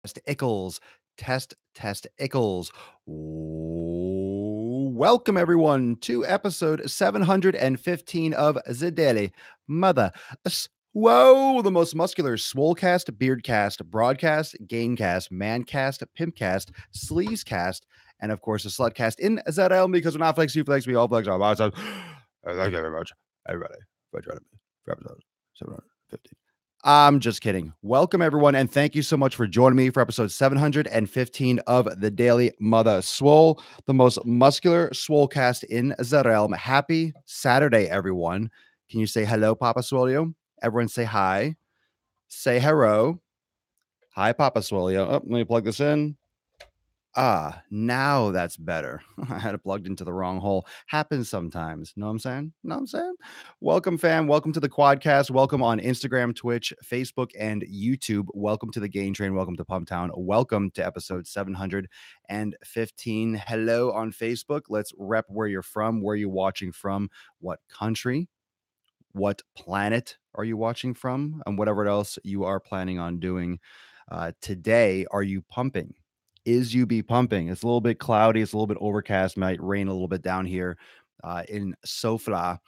Ickles. Test Ickles. Welcome everyone to episode 715 of the Daily Mother. Whoa, the most muscular Swolecast, Beardcast, Broadcast, Gaincast, Mancast, Pimpcast, Sleazecast, and of course the Slutcast in ZL because we're not flex, you flex, we all flex our bodies. Thank you very much, everybody, for joining me for episode 715. I'm just kidding. Welcome, everyone, and thank you so much for joining me for episode 715 of the Daily Mother Swole, the most muscular Swolecast in the realm. Happy Saturday, everyone. Can you say hello, Papa Swolio? Everyone say hi. Say hello. Hi, Papa Swolio. Oh, let me plug this in. Now that's better. I had it plugged into the wrong hole. Happens sometimes. Know what I'm saying? Know what I'm saying? Welcome, fam. Welcome to the Quadcast. Welcome on Instagram, Twitch, Facebook, and YouTube. Welcome to the Gain Train. Welcome to Pumptown. Welcome to episode 715. Hello on Facebook. Let's rep where you're from, where you're watching from, what country, what planet are you watching from, and whatever else you are planning on doing. Today, are you pumping? Is you be pumping? It's a little bit cloudy. It's a little bit overcast. Might rain a little bit down here in Sofla,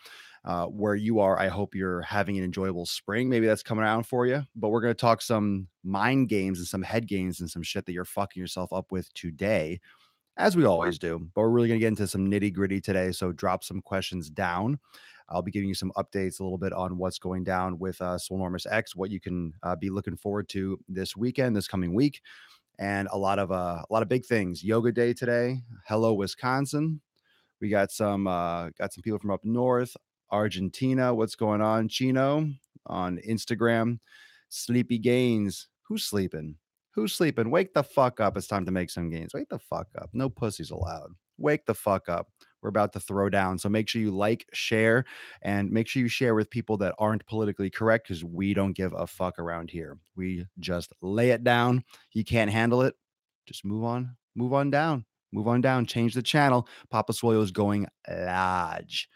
where you are. I hope you're having an enjoyable spring. Maybe that's coming around for you. But we're going to talk some mind games and some head games and some shit that you're fucking yourself up with today, as we always do. But we're really going to get into some nitty gritty today. So drop some questions down. I'll be giving you some updates a little bit on what's going down with Swolenormous X, what you can be looking forward to this weekend, this coming week, and a lot of big things. Yoga day today. Hello, Wisconsin. We got some people from up north, Argentina. What's going on, Chino? On Instagram. Sleepy Gains. Who's sleeping? Who's sleeping? Wake the fuck up. It's time to make some gains. Wake the fuck up. No pussies allowed. Wake the fuck up. We're about to throw down. So make sure you like, share, and make sure you share with people that aren't politically correct because we don't give a fuck around here. We just lay it down. You can't handle it. Just move on. Move on down. Move on down. Change the channel. Papa Swolio is going large.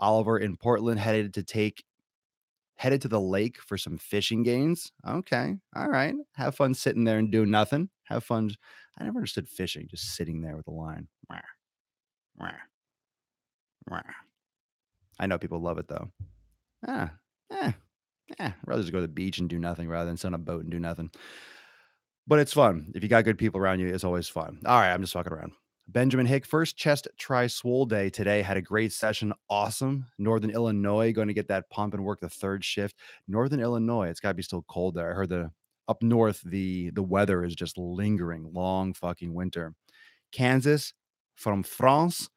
Oliver in Portland headed to the lake for some fishing gains. Okay. All right. Have fun sitting there and doing nothing. Have fun. I never understood fishing, just sitting there with a line. I know people love it though. Ah, eh, I'd rather just go to the beach and do nothing rather than sit on a boat and do nothing. But it's fun. If you got good people around you, it's always fun. All right, I'm just fucking around. Benjamin Hick, first chest try swole day today. Had a great session. Awesome. Northern Illinois, going to get that pump and work the third shift. Northern Illinois, it's got to be still cold there. I heard up north, the weather is just lingering. Long fucking winter. Kansas from France.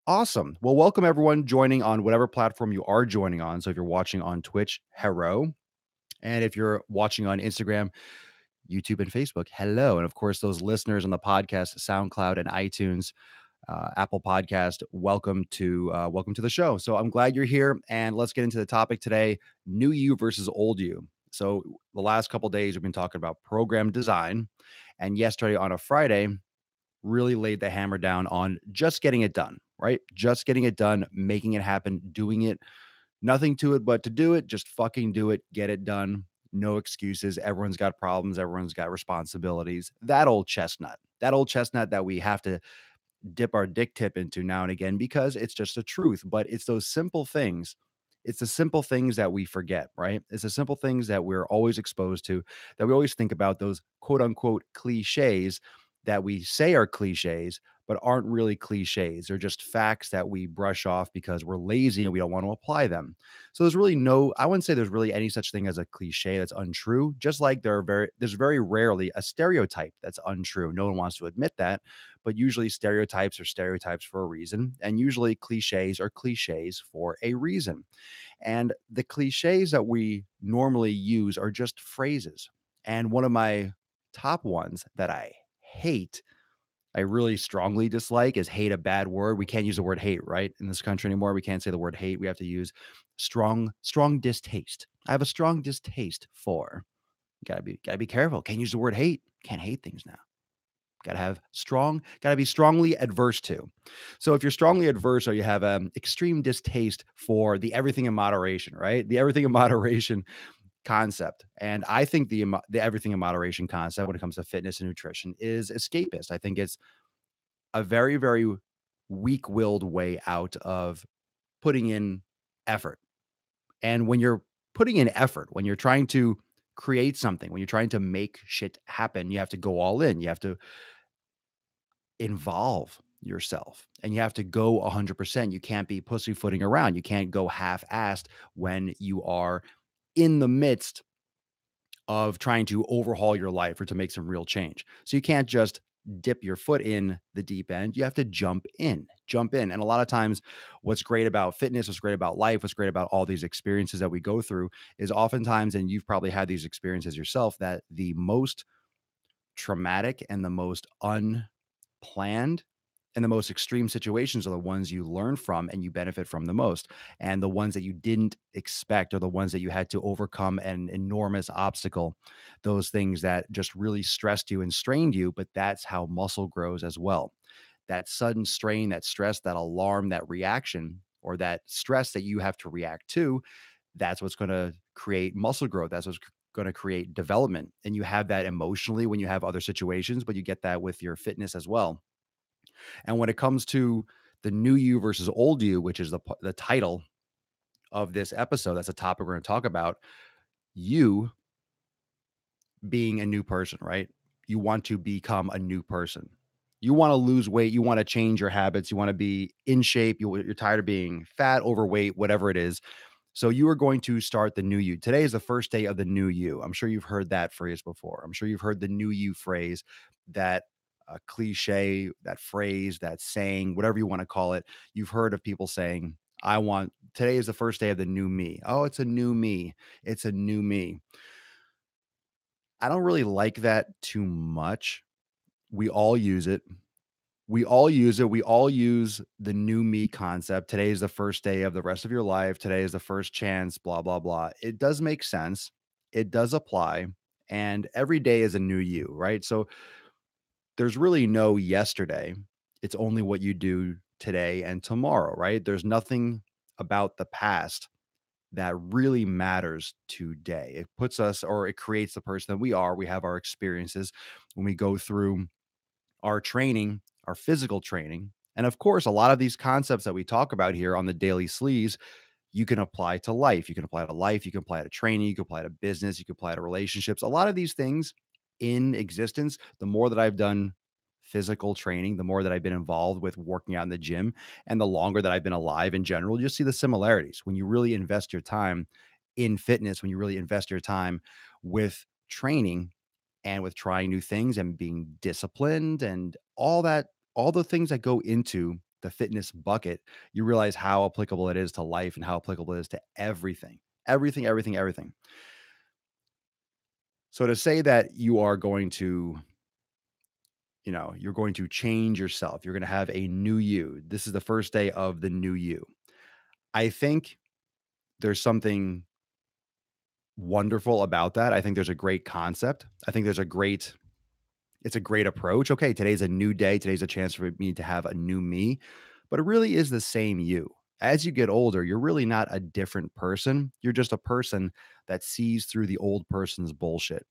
Awesome. Well, welcome everyone joining on whatever platform you are joining on. So if you're watching on Twitch, hello. And if you're watching on Instagram, YouTube, and Facebook, hello. And of course, those listeners on the podcast, SoundCloud and iTunes, Apple Podcast, welcome to the show. So I'm glad you're here, and let's get into the topic today: new you versus old you. So the last couple of days we've been talking about program design, and yesterday on a Friday, really laid the hammer down on just getting it done. Right, just getting it done, making it happen, doing it. Nothing to it but to do it. Just fucking do it. Get it done. No excuses. Everyone's got problems. Everyone's got responsibilities. That old chestnut that we have to dip our dick tip into now and again because it's just the truth. But it's those simple things. It's the simple things that we forget, right? It's the simple things that we're always exposed to, that we always think about, those quote unquote cliches that we say are cliches, but aren't really cliches. They're just facts that we brush off because we're lazy and we don't want to apply them. So I wouldn't say there's really any such thing as a cliche that's untrue, just like there's very rarely a stereotype that's untrue. No one wants to admit that, but usually stereotypes are stereotypes for a reason. And usually cliches are cliches for a reason. And the cliches that we normally use are just phrases. And one of my top ones that I really strongly dislike is hate, a bad word. We can't use the word hate, right? In this country anymore. We can't say the word hate. We have to use strong distaste. I have a strong distaste for. Gotta be careful. Can't use the word hate. Can't hate things now. Gotta be strongly adverse to. So if you're strongly adverse or you have extreme distaste for the everything in moderation, right? The everything in moderation concept. And I think the everything in moderation concept when it comes to fitness and nutrition is escapist. I think it's a very, very weak-willed way out of putting in effort. And when you're putting in effort, when you're trying to create something, when you're trying to make shit happen, you have to go all in. You have to involve yourself and you have to go 100%. You can't be pussyfooting around. You can't go half-assed when you are in the midst of trying to overhaul your life or to make some real change. So you can't just dip your foot in the deep end. You have to jump in, jump in. And a lot of times, what's great about fitness, what's great about life, what's great about all these experiences that we go through is oftentimes, and you've probably had these experiences yourself, that the most traumatic and the most unplanned and the most extreme situations are the ones you learn from and you benefit from the most. And the ones that you didn't expect are the ones that you had to overcome an enormous obstacle, those things that just really stressed you and strained you. But that's how muscle grows as well. That sudden strain, that stress, that alarm, that reaction, or that stress that you have to react to, that's what's going to create muscle growth. That's what's going to create development. And you have that emotionally when you have other situations, but you get that with your fitness as well. And when it comes to the new you versus old you, which is the title of this episode, that's a topic we're going to talk about. You being a new person, right? You want to become a new person. You want to lose weight. You want to change your habits. You want to be in shape. You're tired of being fat, overweight, whatever it is. So you are going to start the new you. Today is the first day of the new you. I'm sure you've heard that phrase before. I'm sure you've heard the new you phrase, that cliche, that phrase, that saying, whatever you want to call it. You've heard of people saying, today is the first day of the new me. Oh, it's a new me. It's a new me. I don't really like that too much. We all use it. We all use it. We all use the new me concept. Today is the first day of the rest of your life. Today is the first chance, blah, blah, blah. It does make sense. It does apply. And every day is a new you, right? So there's really no yesterday. It's only what you do today and tomorrow, right? There's nothing about the past that really matters today. It puts us, or it creates the person that we are. We have our experiences when we go through our training, our physical training. And of course, a lot of these concepts that we talk about here on the daily sleaze, you can apply to life. You can apply to life. You can apply to training. You can apply to business. You can apply to relationships. A lot of these things in existence, the more that I've done physical training, the more that I've been involved with working out in the gym, and the longer that I've been alive in general, you'll see the similarities. When you really invest your time in fitness, when you really invest your time with training, and with trying new things and being disciplined and all that, all the things that go into the fitness bucket, you realize how applicable it is to life and how applicable it is to everything, everything, everything, everything. So to say that you are going to, you're going to change yourself, you're going to have a new you. This is the first day of the new you. I think there's something wonderful about that. I think there's a great concept. I think it's a great approach. Okay, today's a new day. Today's a chance for me to have a new me, but it really is the same you. As you get older, you're really not a different person. You're just a person that sees through the old person's bullshit.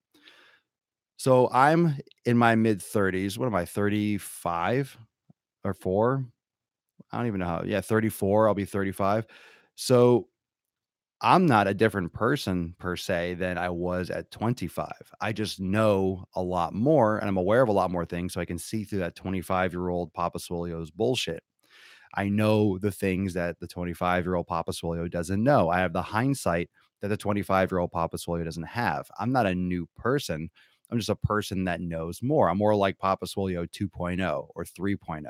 So I'm in my mid 30s. What am I, 35 or 4? I don't even know how. Yeah, 34. I'll be 35. So I'm not a different person per se than I was at 25. I just know a lot more and I'm aware of a lot more things so I can see through that 25-year-old Papa Swolio's bullshit. I know the things that the 25-year-old Papa Swolio doesn't know. I have the hindsight that the 25-year-old Papa Swolio doesn't have. I'm not a new person. I'm just a person that knows more. I'm more like Papa Swolio 2.0 or 3.0.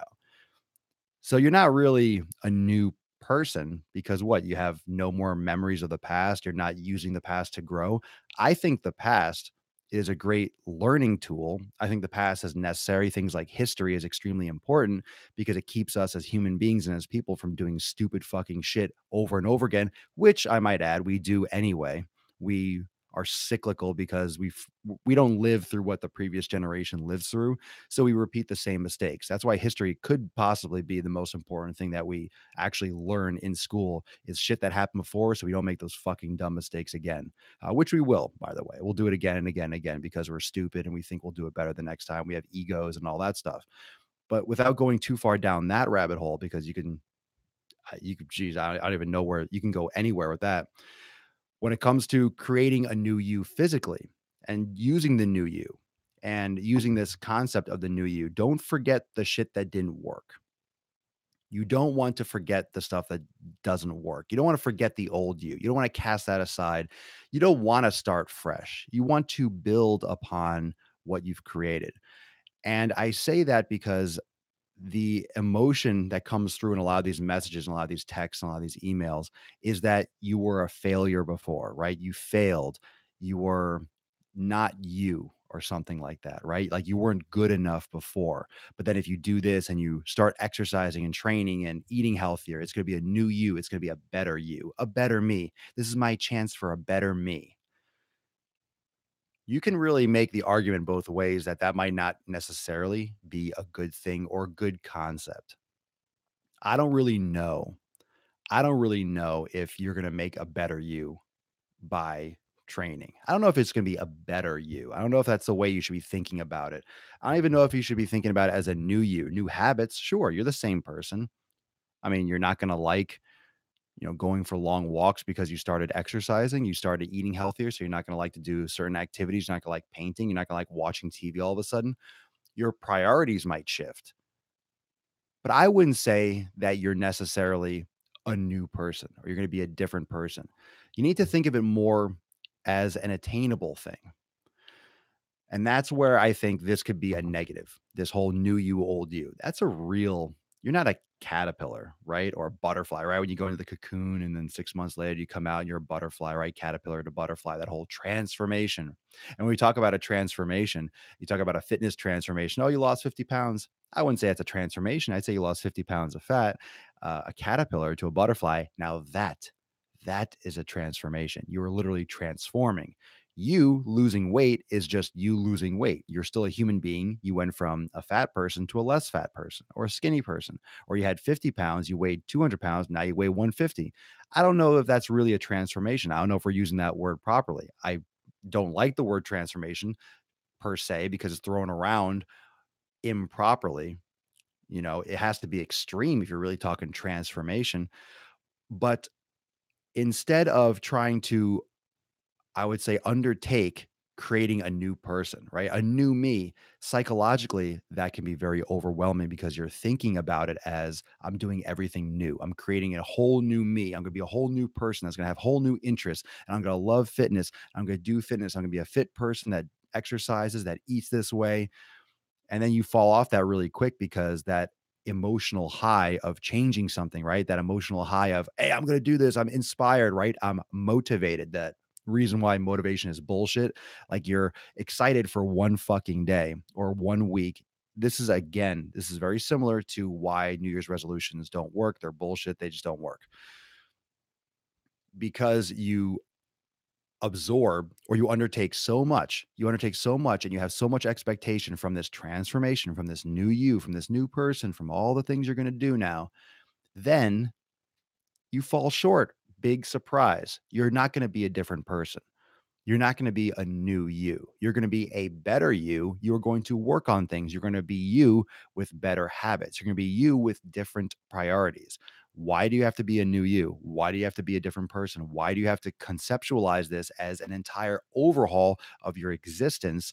So you're not really a new person because what? You have no more memories of the past. You're not using the past to grow. I think the past is a great learning tool. I think the past is necessary. Things like history is extremely important because it keeps us as human beings and as people from doing stupid fucking shit over and over again, which I might add, we do anyway. We are cyclical because we don't live through what the previous generation lives through, so we repeat the same mistakes. That's why history could possibly be the most important thing that we actually learn in school is shit that happened before, so we don't make those fucking dumb mistakes again. Which we will, by the way. We'll do it again and again and again because we're stupid and we think we'll do it better the next time. We have egos and all that stuff. But without going too far down that rabbit hole, because you could, geez, I don't even know where you can go anywhere with that. When it comes to creating a new you physically and using the new you and using this concept of the new you, don't forget the shit that didn't work. You don't want to forget the stuff that doesn't work. You don't want to forget the old you. You don't want to cast that aside. You don't want to start fresh. You want to build upon what you've created. And I say that because the emotion that comes through in a lot of these messages and a lot of these texts and a lot of these emails is that you were a failure before, right? You failed. You were not you or something like that, right? Like you weren't good enough before. But then if you do this and you start exercising and training and eating healthier, it's going to be a new you. It's going to be a better you, a better me. This is my chance for a better me. You can really make the argument both ways that that might not necessarily be a good thing or a good concept. I don't really know. I don't really know if you're gonna make a better you by training. I don't know if it's gonna be a better you. I don't know if that's the way you should be thinking about it. I don't even know if you should be thinking about it as a new you. New habits, sure, you're the same person. I mean, you're not gonna like, going for long walks because you started exercising, you started eating healthier, so you're not gonna like to do certain activities, you're not gonna like painting, you're not gonna like watching TV all of a sudden. Your priorities might shift. But I wouldn't say that you're necessarily a new person or you're gonna be a different person. You need to think of it more as an attainable thing. And that's where I think this could be a negative. This whole new you, old you. That's a real you're not a caterpillar, right? Or a butterfly, right? When you go into the cocoon and then 6 months later you come out and you're a butterfly, right? Caterpillar to butterfly, that whole transformation. And when we talk about a transformation, you talk about a fitness transformation. Oh, you lost 50 pounds. I wouldn't say it's a transformation. I'd say you lost 50 pounds of fat. A caterpillar to a butterfly. Now that is a transformation. You are literally transforming. You losing weight is just you losing weight. You're still a human being. You went from a fat person to a less fat person or a skinny person, or you had 50 pounds, you weighed 200 pounds, now you weigh 150. I don't know if that's really a transformation. I don't know if we're using that word properly. I don't like the word transformation per se because it's thrown around improperly. It has to be extreme if you're really talking transformation. But instead of trying to I would say undertake creating a new person, right? A new me. Psychologically, that can be very overwhelming because you're thinking about it as I'm doing everything new. I'm creating a whole new me. I'm going to be a whole new person that's going to have whole new interests. And I'm going to love fitness. I'm going to do fitness. I'm going to be a fit person that exercises, that eats this way. And then you fall off that really quick because that emotional high of changing something, right? That emotional high of, hey, I'm going to do this. I'm inspired, right? I'm motivated. That reason why motivation is bullshit. Like you're excited for one fucking day or 1 week. This is very similar to why New Year's resolutions don't work. They're bullshit. They just don't work because you absorb or you undertake so much and you have so much expectation from this transformation, from this new you, from this new person, from all the things you're going to do now, then you fall short. Big surprise. You're not going to be a different person. You're not going to be a new you. You're going to be a better you. You're going to work on things. You're going to be you with better habits. You're going to be you with different priorities. Why do you have to be a new you? Why do you have to be a different person? Why do you have to conceptualize this as an entire overhaul of your existence?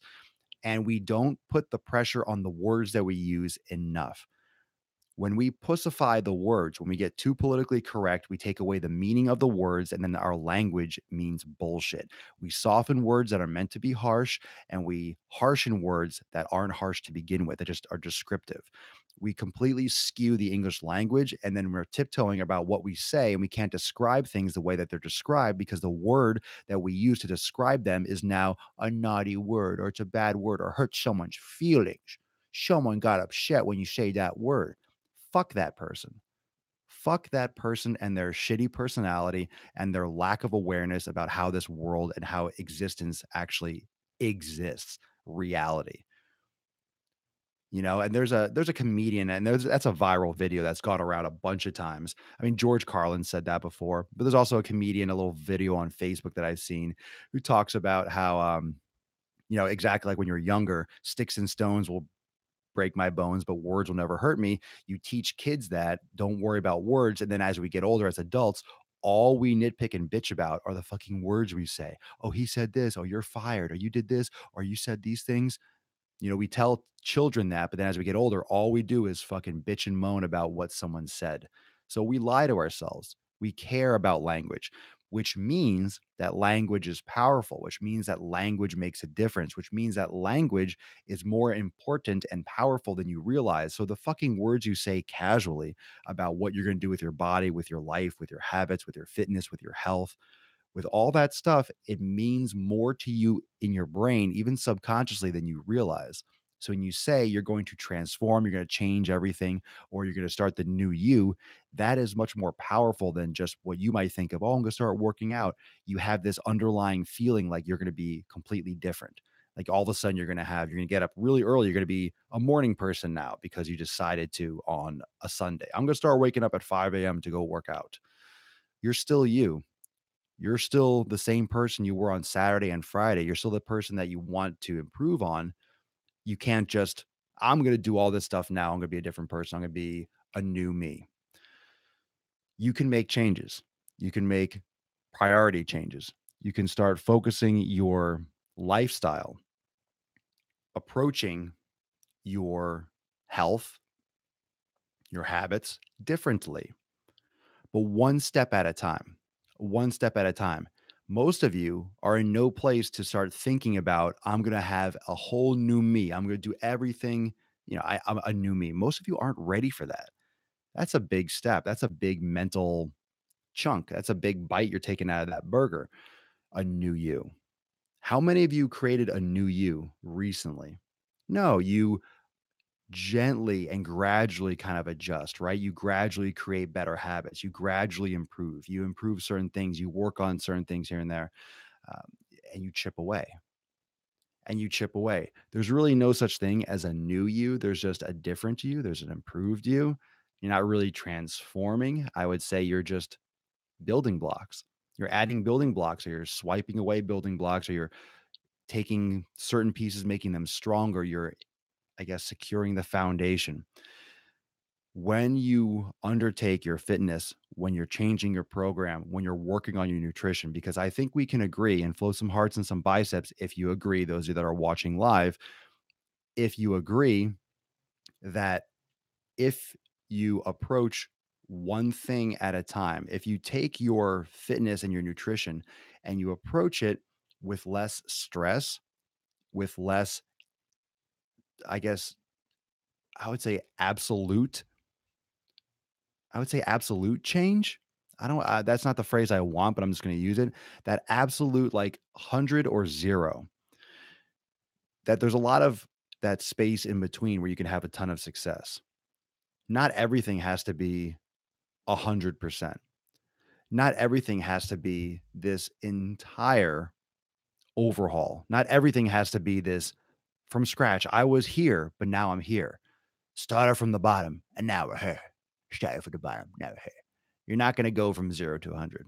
And we don't put the pressure on the words that we use enough. When we pussify the words, when we get too politically correct, we take away the meaning of the words and then our language means bullshit. We soften words that are meant to be harsh and we harshen words that aren't harsh to begin with, that just are descriptive. We completely skew the English language and then we're tiptoeing about what we say and we can't describe things the way that they're described because the word that we use to describe them is now a naughty word or it's a bad word or hurts someone's feelings. Someone got upset when you say that word. Fuck that person. Fuck that person and their shitty personality and their lack of awareness about how this world and how existence actually exists, reality. And there's a comedian, and that's a viral video that's gone around a bunch of times. I mean, George Carlin said that before, but there's also a comedian, a little video on Facebook that I've seen who talks about how, exactly like when you're younger, sticks and stones will break my bones, but words will never hurt me. You teach kids that, don't worry about words. And then as we get older, as adults, all we nitpick and bitch about are the fucking words we say. Oh, he said this. Oh, you're fired. Or you did this. Or you said these things. We tell children that, but then as we get older, all we do is fucking bitch and moan about what someone said. So we lie to ourselves. We care about language, which means that language is powerful, which means that language makes a difference, which means that language is more important and powerful than you realize. So the fucking words you say casually about what you're going to do with your body, with your life, with your habits, with your fitness, with your health, with all that stuff, it means more to you in your brain, even subconsciously, than you realize. So when you say you're going to transform, you're going to change everything, or you're going to start the new you, that is much more powerful than just what you might think of. Oh, I'm going to start working out. You have this underlying feeling like you're going to be completely different. Like all of a sudden, you're going to get up really early. You're going to be a morning person now because you decided to on a Sunday. I'm going to start waking up at 5 a.m. to go work out. You're still you. You're still the same person you were on Saturday and Friday. You're still the person that you want to improve on. You can't just, I'm going to do all this stuff now. I'm going to be a different person. I'm going to be a new me. You can make changes. You can make priority changes. You can start focusing your lifestyle, approaching your health, your habits differently, but one step at a time, one step at a time. Most of you are in no place to start thinking about, I'm going to have a whole new me. I'm going to do everything. I'm a new me. Most of you aren't ready for that. That's a big step. That's a big mental chunk. That's a big bite you're taking out of that burger. A new you. How many of you created a new you recently? No, you gently and gradually kind of adjust, right? You gradually create better habits. You gradually improve. You improve certain things. You work on certain things here and there, um, and you chip away and you chip away. There's really no such thing as a new you. There's just a different you. There's an improved you. You're not really transforming. I would say you're just building blocks. You're adding building blocks, or you're swiping away building blocks, or you're taking certain pieces, making them stronger. You're, I guess, securing the foundation. When you undertake your fitness, when you're changing your program, when you're working on your nutrition, because I think we can agree and flow some hearts and some biceps if you agree, those of you that are watching live, if you agree that if you approach one thing at a time, if you take your fitness and your nutrition and you approach it with less stress, with less, I guess, I would say absolute I would say absolute change. I don't that's not the phrase I want, but I'm just gonna use it. That absolute, like, 100 or 0, that there's a lot of that space in between where you can have a ton of success. Not everything has to be 100%. Not everything has to be this entire overhaul. Not everything has to be this from scratch. I was here, but now I'm here. Started from the bottom, and now we're here. Started from the bottom, now we're here. You're not gonna go from 0 to 100.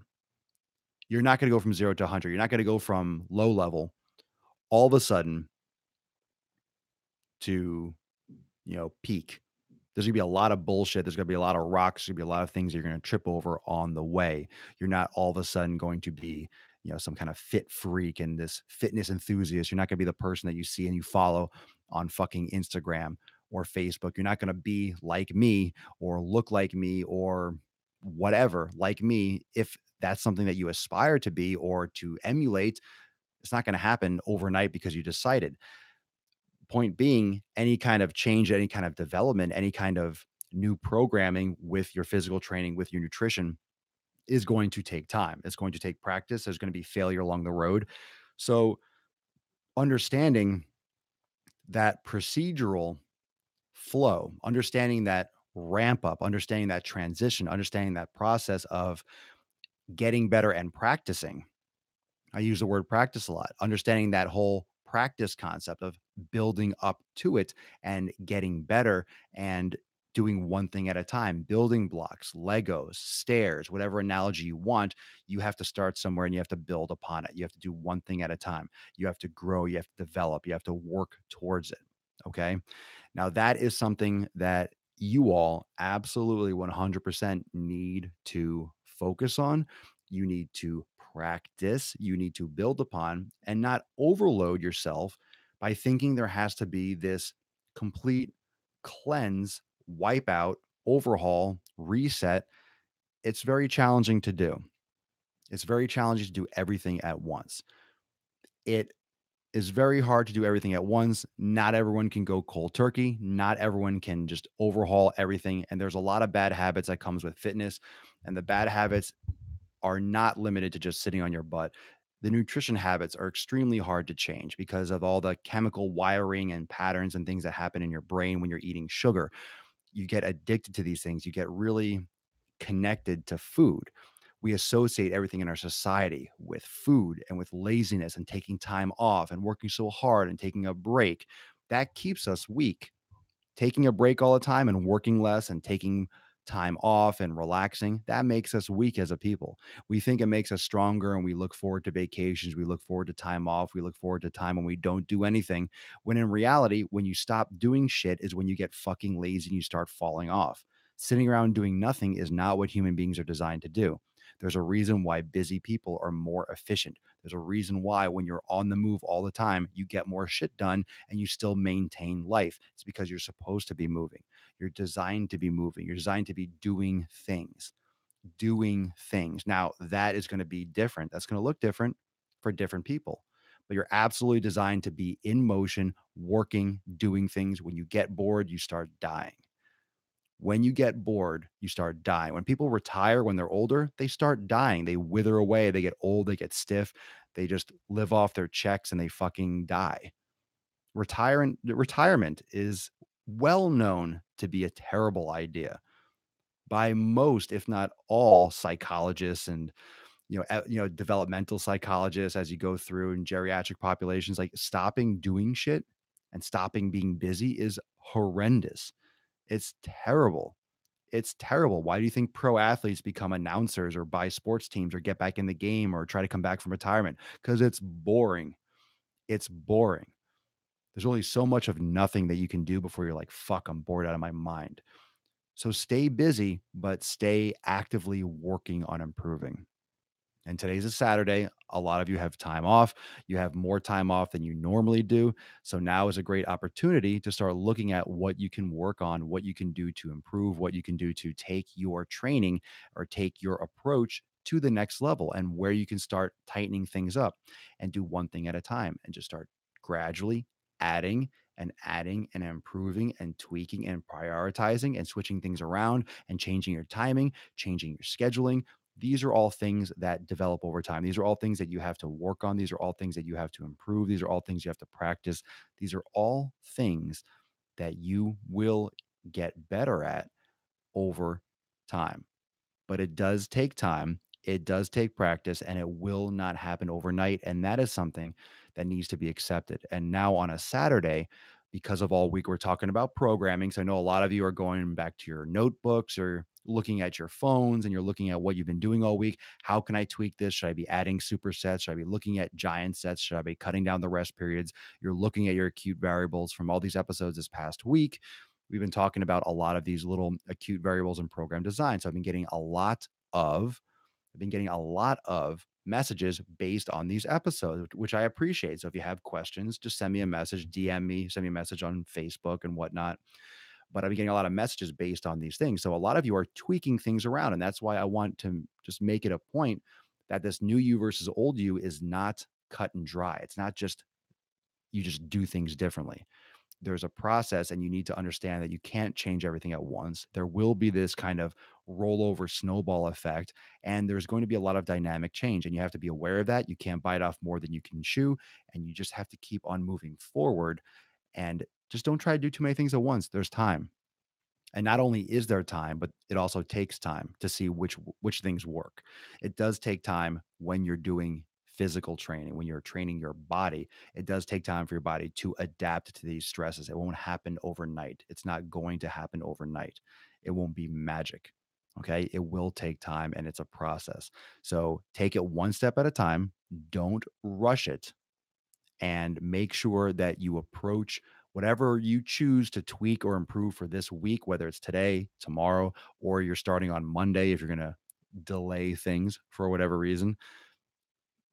You're not gonna go from 0 to 100. You're not gonna go from low level all of a sudden to, peak. There's gonna be a lot of bullshit. There's gonna be a lot of rocks. There's gonna be a lot of things you're gonna trip over on the way. You're not all of a sudden going to be, some kind of fit freak and this fitness enthusiast. You're not gonna be the person that you see and you follow on fucking Instagram or Facebook. You're not gonna be like me or look like me or whatever like me. If that's something that you aspire to be or to emulate, it's not gonna happen overnight because you decided. Point being, any kind of change, any kind of development, any kind of new programming with your physical training, with your nutrition is going to take time. It's going to take practice. There's going to be failure along the road. So, understanding that procedural flow, understanding that ramp up, understanding that transition, understanding that process of getting better and practicing. I use the word practice a lot, understanding that whole practice concept of building up to it and getting better and doing one thing at a time, building blocks, Legos, stairs, whatever analogy you want. You have to start somewhere and you have to build upon it. You have to do one thing at a time. You have to grow, you have to develop, you have to work towards it. Okay. Now, that is something that you all absolutely 100% need to focus on. You need to practice, you need to build upon, and not overload yourself by thinking there has to be this complete cleanse, wipe out, overhaul, reset. It's very challenging to do. It's very challenging to do everything at once. It is very hard to do everything at once. Not everyone can go cold turkey. Not everyone can just overhaul everything. And there's a lot of bad habits that comes with fitness. And the bad habits are not limited to just sitting on your butt. The nutrition habits are extremely hard to change because of all the chemical wiring and patterns and things that happen in your brain when you're eating sugar. You get addicted to these things. You get really connected to food. We associate everything in our society with food and with laziness and taking time off and working so hard and taking a break. That keeps us weak. Taking a break all the time and working less and taking time off and relaxing, that makes us weak as a people. We think it makes us stronger and we look forward to vacations, we look forward to time off, we look forward to time when we don't do anything. When in reality, when you stop doing shit is when you get fucking lazy and you start falling off. Sitting around doing nothing is not what human beings are designed to do. There's a reason why busy people are more efficient. There's a reason why when you're on the move all the time, you get more shit done and you still maintain life. It's because you're supposed to be moving. You're designed to be moving. You're designed to be doing things, doing things. Now, that is going to be different. That's going to look different for different people. But you're absolutely designed to be in motion, working, doing things. When you get bored, you start dying. When you get bored, you start dying. When people retire when they're older, they start dying. They wither away. They get old. They get stiff. They just live off their checks and they fucking die. Retirement is well known to be a terrible idea by most, if not all, psychologists and developmental psychologists as you go through in geriatric populations. Like stopping doing shit and stopping being busy is horrendous. It's terrible. It's terrible. Why do you think pro athletes become announcers or buy sports teams or get back in the game or try to come back from retirement? Because it's boring. It's boring. There's only so much of nothing that you can do before you're like, fuck, I'm bored out of my mind. So stay busy, but stay actively working on improving. And today's a Saturday. A lot of you have time off. You have more time off than you normally do. So now is a great opportunity to start looking at what you can work on, what you can do to improve, what you can do to take your training or take your approach to the next level and where you can start tightening things up and do one thing at a time and just start gradually adding and improving and tweaking and prioritizing and switching things around and changing your timing, changing your scheduling. These are all things that develop over time. These are all things that you have to work on. These are all things that you have to improve. These are all things you have to practice. These are all things that you will get better at over time. But it does take time. It does take practice and it will not happen overnight. And that is something that needs to be accepted. And now on a Saturday, because of all week, we're talking about programming. So I know a lot of you are going back to your notebooks or looking at your phones and you're looking at what you've been doing all week. How can I tweak this? Should I be adding supersets? Should I be looking at giant sets? Should I be cutting down the rest periods? You're looking at your acute variables from all these episodes this past week. We've been talking about a lot of these little acute variables in program design. So of I've been getting a lot of messages based on these episodes, which I appreciate. So if you have questions, just send me a message, DM me, send me a message on Facebook and whatnot. But I've been getting a lot of messages based on these things. So a lot of you are tweaking things around. And that's why I want to just make it a point that this new you versus old you is not cut and dry. It's not just you just do things differently. There's a process and you need to understand that you can't change everything at once. There will be this kind of rollover snowball effect, and there's going to be a lot of dynamic change. And you have to be aware of that. You can't bite off more than you can chew, and you just have to keep on moving forward and just don't try to do too many things at once. There's time. And not only is there time, but it also takes time to see which things work. It does take time when you're doing physical training, when you're training your body. It does take time for your body to adapt to these stresses. It won't happen overnight. It's not going to happen overnight. It won't be magic. Okay. It will take time and it's a process. So take it one step at a time. Don't rush it and make sure that you approach whatever you choose to tweak or improve for this week, whether it's today, tomorrow, or you're starting on Monday if you're going to delay things for whatever reason.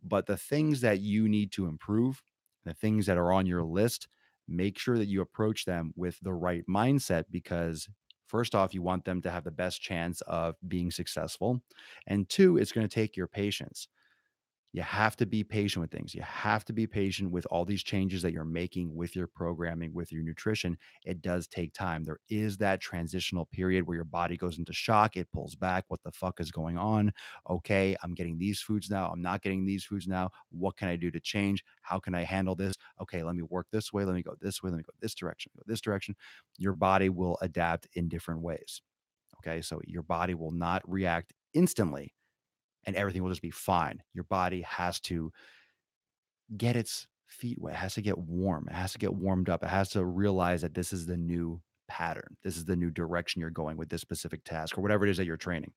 But the things that you need to improve, the things that are on your list, make sure that you approach them with the right mindset because first off, you want them to have the best chance of being successful. And two, it's going to take your patience. You have to be patient with things. You have to be patient with all these changes that you're making with your programming, with your nutrition. It does take time. There is that transitional period where your body goes into shock. It pulls back. What the fuck is going on? Okay, I'm getting these foods now. I'm not getting these foods now. What can I do to change? How can I handle this? Okay, let me work this way. Let me go this way. Let me go this direction. Go this direction. Your body will adapt in different ways. Okay, so your body will not react instantly and everything will just be fine. Your body has to get its feet wet. It has to get warm. It has to get warmed up. It has to realize that this is the new pattern. This is the new direction you're going with this specific task or whatever it is that you're training.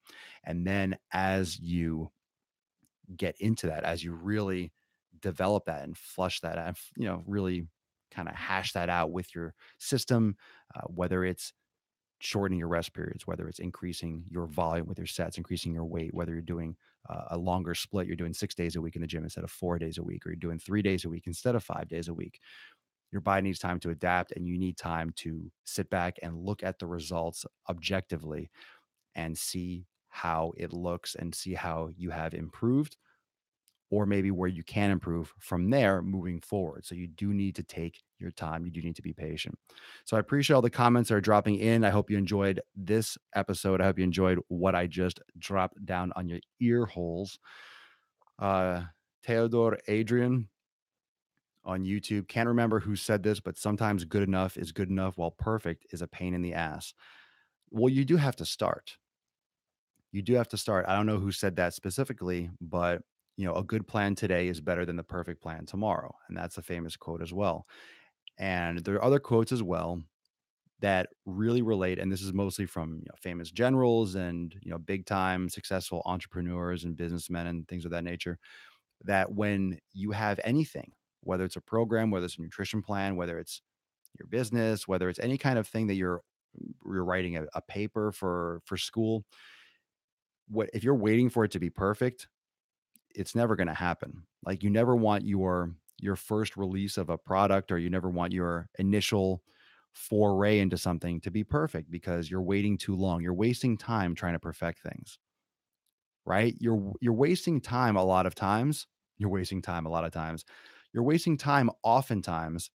And then as you get into that, as you really develop that and flush that out, really kind of hash that out with your system, whether it's shortening your rest periods, whether it's increasing your volume with your sets, increasing your weight, whether you're doing a longer split, you're doing 6 days a week in the gym instead of 4 days a week, or you're doing 3 days a week instead of 5 days a week. Your body needs time to adapt, and you need time to sit back and look at the results objectively and see how it looks and see how you have improved or maybe where you can improve from there moving forward. So you do need to take your time. You do need to be patient. So I appreciate all the comments that are dropping in. I hope you enjoyed this episode. I hope you enjoyed what I just dropped down on your ear holes. Uh, Theodore Adrian on YouTube. Can't remember who said this, but sometimes good enough is good enough while perfect is a pain in the ass. Well, you do have to start. You do have to start. I don't know who said that specifically, but a good plan today is better than the perfect plan tomorrow. And that's a famous quote as well. And there are other quotes as well that really relate. And this is mostly from famous generals and big time successful entrepreneurs and businessmen and things of that nature. That when you have anything, whether it's a program, whether it's a nutrition plan, whether it's your business, whether it's any kind of thing that you're writing a paper for school, what if you're waiting for it to be perfect, it's never going to happen. Like you never want your first release of a product or you never want your initial foray into something to be perfect because you're waiting too long. You're wasting time trying to perfect things, right? You're wasting time a lot of times. You're wasting time a lot of times. You're wasting time oftentimes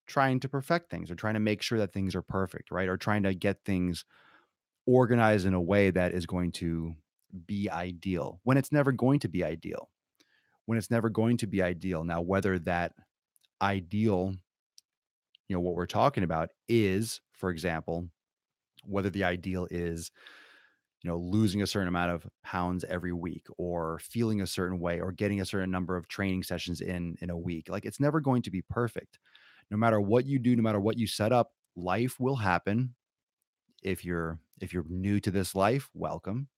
trying to perfect things or trying to make sure that things are perfect, right? Or trying to get things organized in a way that is going to be ideal when it's never going to be ideal. When it's never going to be ideal. Now, whether that ideal, what we're talking about is, for example, whether the ideal is, losing a certain amount of pounds every week or feeling a certain way or getting a certain number of training sessions in a week. Like it's never going to be perfect. No matter what you do, no matter what you set up, life will happen. If you're new to this life, welcome.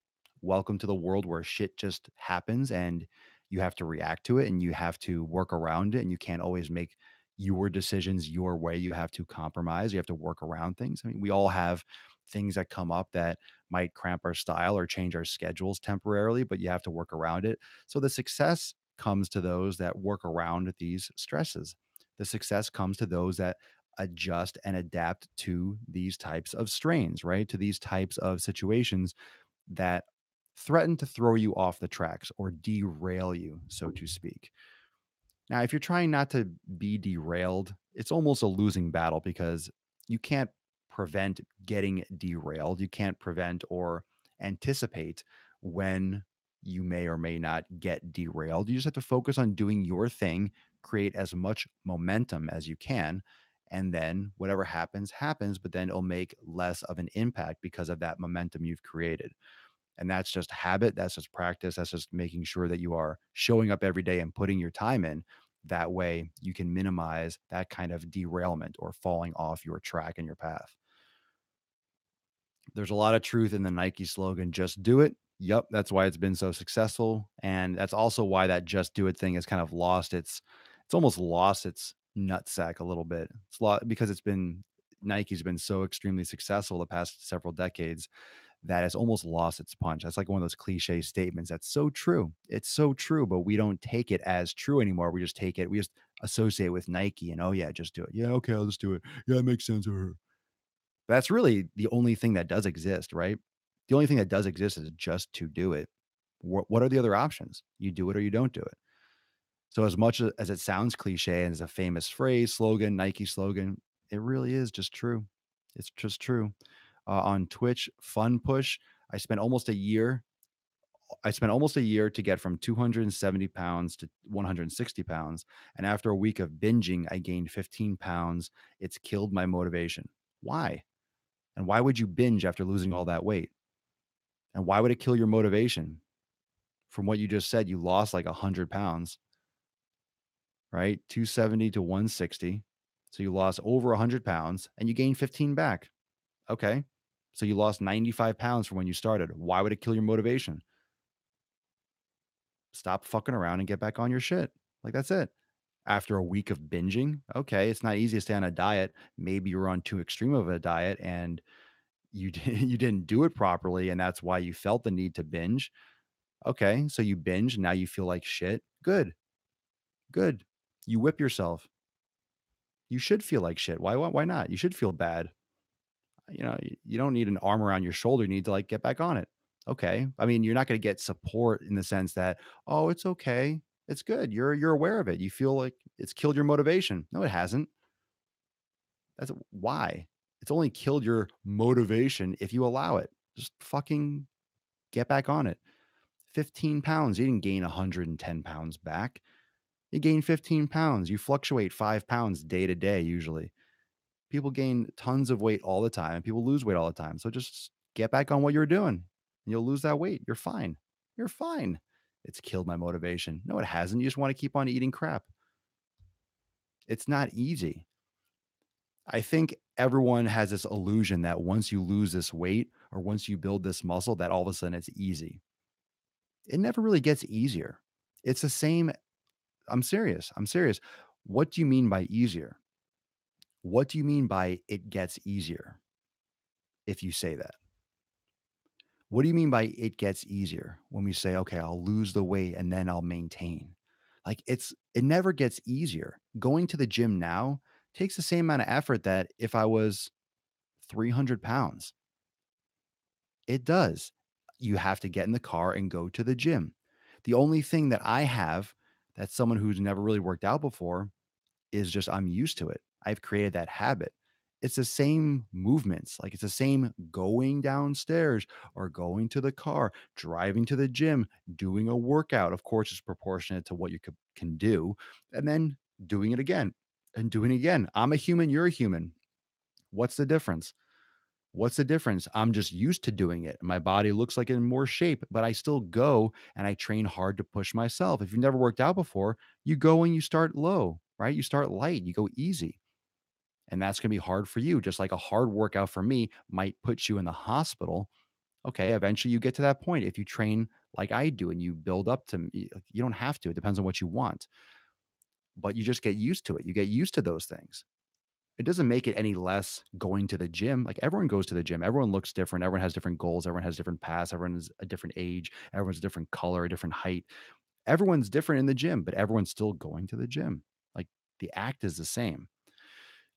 Welcome to the world where shit just happens and you have to react to it and you have to work around it and you can't always make your decisions your way. You have to compromise. You have to work around things. I mean, we all have things that come up that might cramp our style or change our schedules temporarily, but you have to work around it. So the success comes to those that work around these stresses. The success comes to those that adjust and adapt to these types of strains, right? To these types of situations that threaten to throw you off the tracks or derail you, so to speak. Now, if you're trying not to be derailed, it's almost a losing battle because you can't prevent getting derailed. You can't prevent or anticipate when you may or may not get derailed. You just have to focus on doing your thing, create as much momentum as you can, And then whatever happens, happens, but then it'll make less of an impact because of that momentum you've created. And that's just habit, that's just practice, that's just making sure that you are showing up every day and putting your time in. That way, you can minimize that kind of derailment or falling off your track and your path. There's a lot of truth in the Nike slogan, "Just do it." Yep, that's why it's been so successful, and that's also why that "just do it" thing has kind of lost it's almost lost its nutsack a little bit. It's a lot because Nike's been so extremely successful the past several decades that it's almost lost its punch. That's like one of those cliche statements that's so true. It's so true, but we don't take it as true anymore. We just associate with Nike and, "Oh, yeah, just do it." "Yeah, okay, I'll just do it. Yeah, it makes sense." That's really the only thing that does exist, right? The only thing that does exist is just to do it. What are the other options? You do it or you don't do it. So as much as it sounds cliche and as a famous phrase, slogan, Nike slogan, it really is just true. It's just true. On Twitch, Fun Push, I spent almost a year. I spent almost a year to get from 270 pounds to 160 pounds. And after a week of binging, I gained 15 pounds. It's killed my motivation. Why? And why would you binge after losing all that weight? And why would it kill your motivation? From what you just said, you lost like 100 pounds, right? 270 to 160. So you lost over 100 pounds and you gained 15 back. Okay. So you lost 95 pounds from when you started. Why would it kill your motivation? Stop fucking around and get back on your shit. Like that's it. After a week of binging, okay, it's not easy to stay on a diet. Maybe you're on too extreme of a diet and you didn't do it properly and that's why you felt the need to binge. Okay, so you binge and now you feel like shit. Good, good. You whip yourself. You should feel like shit. Why not? You should feel bad. You don't need an arm around your shoulder. You need to like get back on it. Okay. I mean, you're not going to get support in the sense that, oh, it's okay. It's good. You're aware of it. You feel like it's killed your motivation. No, it hasn't. That's why. It's only killed your motivation if you allow it. Just fucking get back on it. 15 pounds. You didn't gain 110 pounds back. You gain 15 pounds. You fluctuate 5 pounds day to day, usually. People gain tons of weight all the time. People lose weight all the time. So just get back on what you're doing and you'll lose that weight. You're fine. You're fine. It's killed my motivation. No, it hasn't. You just want to keep on eating crap. It's not easy. I think everyone has this illusion that once you lose this weight or once you build this muscle, that all of a sudden it's easy. It never really gets easier. It's the same. I'm serious. I'm serious. What do you mean by easier? What do you mean by it gets easier if you say that? What do you mean by it gets easier when we say, okay, I'll lose the weight and then I'll maintain? Like it never gets easier. Going to the gym now takes the same amount of effort that if I was 300 pounds. It does. You have to get in the car and go to the gym. The only thing that I have that's someone who's never really worked out before is just I'm used to it. I've created that habit. It's the same movements, like it's the same going downstairs or going to the car, driving to the gym, doing a workout. Of course, it's proportionate to what you can do, and then doing it again and doing it again. I'm a human, you're a human. What's the difference? What's the difference? I'm just used to doing it. My body looks like in more shape, but I still go and I train hard to push myself. If you've never worked out before, you go and you start low, right? You start light, you go easy. And that's going to be hard for you. Just like a hard workout for me might put you in the hospital. Okay. Eventually you get to that point. If you train like I do and you build up to, you don't have to. It depends on what you want, but you just get used to it. You get used to those things. It doesn't make it any less going to the gym. Like everyone goes to the gym. Everyone looks different. Everyone has different goals. Everyone has different paths. Everyone is a different age. Everyone's a different color, a different height. Everyone's different in the gym, but everyone's still going to the gym. Like the act is the same.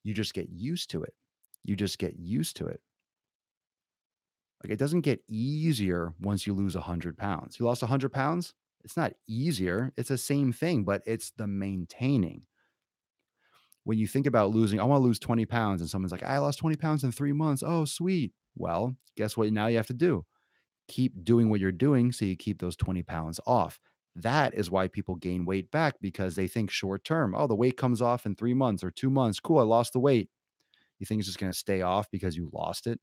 You just get used to it. You just get used to it. Like it doesn't get easier once you lose 100 pounds. You lost 100 pounds. It's not easier. It's the same thing, but it's the maintaining. When you think about losing, I want to lose 20 pounds, and someone's like, I lost 20 pounds in 3 months. Oh, sweet. Well, guess what now you have to do? Keep doing what you're doing so you keep those 20 pounds off. That is why people gain weight back because they think short term. Oh, the weight comes off in 3 months or 2 months. Cool, I lost the weight. You think it's just going to stay off because you lost it?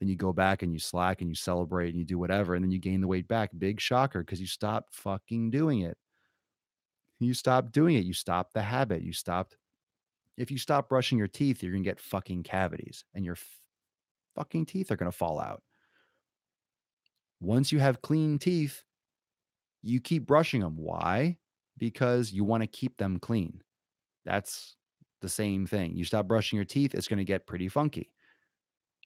Then you go back and you slack and you celebrate and you do whatever. And then you gain the weight back. Big shocker because you stopped fucking doing it. You stopped doing it. You stopped the habit. You stopped. If you stop brushing your teeth, you're going to get fucking cavities and your fucking teeth are going to fall out. Once you have clean teeth, you keep brushing them. Why? Because you want to keep them clean. That's the same thing. You stop brushing your teeth, it's going to get pretty funky.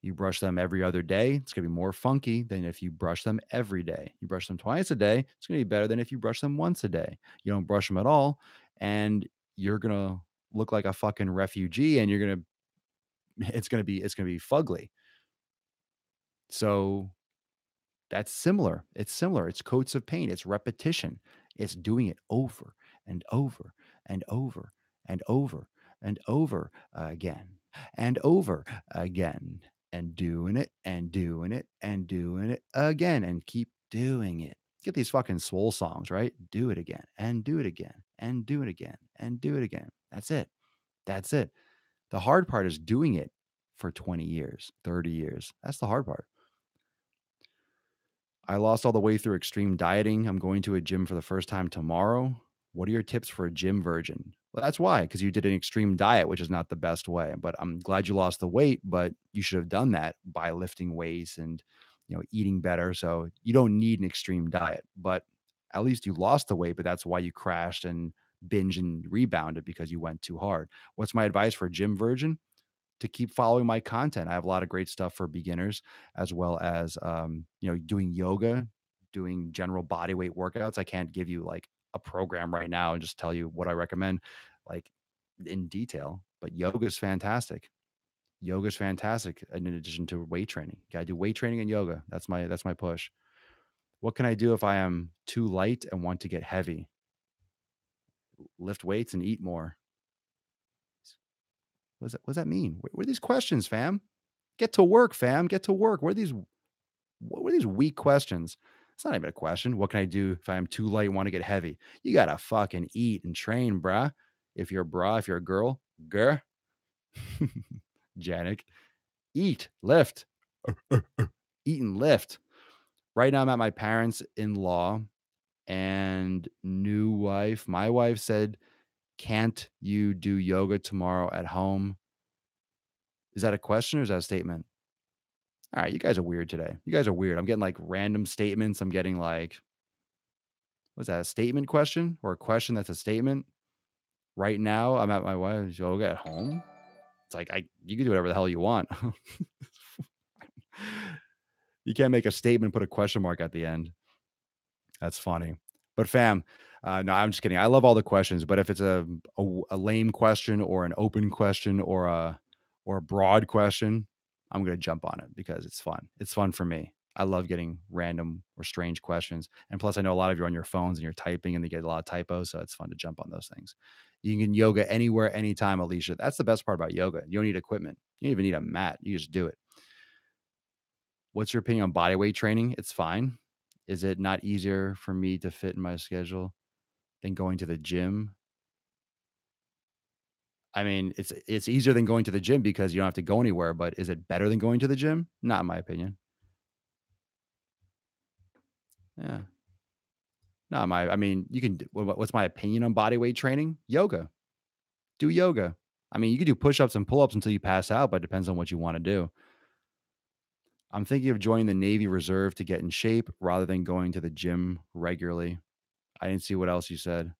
You brush them every other day, it's going to be more funky than if you brush them every day. You brush them twice a day, it's going to be better than if you brush them once a day. You don't brush them at all, and you're going to look like a fucking refugee and you're going to it's going to be fugly. So that's similar. It's similar. It's coats of paint. It's repetition. It's doing it over and over and over and over and over again and over again and doing it and doing it and doing it again and keep doing it. Get these fucking Swole songs, right? Do it again and do it again and do it again and do it again. That's it. That's it. The hard part is doing it for 20 years, 30 years. That's the hard part. I lost all the way through extreme dieting. I'm going to a gym for the first time tomorrow. What are your tips for a gym virgin? Well, that's why, because you did an extreme diet, which is not the best way. But I'm glad you lost the weight, but you should have done that by lifting weights and eating better. So you don't need an extreme diet, but at least you lost the weight, but that's why you crashed and binge and rebounded because you went too hard. What's my advice for a gym virgin? To keep following my content. I have a lot of great stuff for beginners as well as doing yoga, doing general body weight workouts. I can't give you like a program right now and just tell you what I recommend like in detail, but yoga is fantastic. Yoga is fantastic in addition to weight training. You got to do weight training and yoga. That's my push. What can I do if I am too light and want to get heavy? Lift weights and eat more. What does that mean? What are these questions, fam? Get to work, fam. Get to work. What are these weak questions? It's not even a question. What can I do if I'm too light and want to get heavy? You gotta fucking eat and train, bruh. If you're a girl, Janik, eat, lift, eat and lift. Right now, I'm at my parents in law and new wife. My wife said, "Can't you do yoga tomorrow at home?" Is that a question or is that a statement? All right, you guys are weird today. You guys are weird. I'm getting like random statements. I'm getting like, was that a statement question or a question that's a statement? Right now, I'm at my wife's yoga at home. It's like you can do whatever the hell you want. You can't make a statement, put a question mark at the end. That's funny. But fam, no, I'm just kidding. I love all the questions, but if it's a lame question or an open question or a broad question, I'm gonna jump on it because it's fun. It's fun for me. I love getting random or strange questions. And plus, I know a lot of you are on your phones and you're typing and they get a lot of typos. So it's fun to jump on those things. You can yoga anywhere, anytime, Alicia. That's the best part about yoga. You don't need equipment. You don't even need a mat. You just do it. What's your opinion on body weight training? It's fine. Is it not easier for me to fit in my schedule than going to the gym? I mean, it's easier than going to the gym because you don't have to go anywhere, but is it better than going to the gym? Not in my opinion. Yeah. Not my I mean, you can what's my opinion on body weight training? Yoga. Do yoga. I mean, you can do push-ups and pull-ups until you pass out, but it depends on what you want to do. I'm thinking of joining the Navy Reserve to get in shape rather than going to the gym regularly. I didn't see what else you said.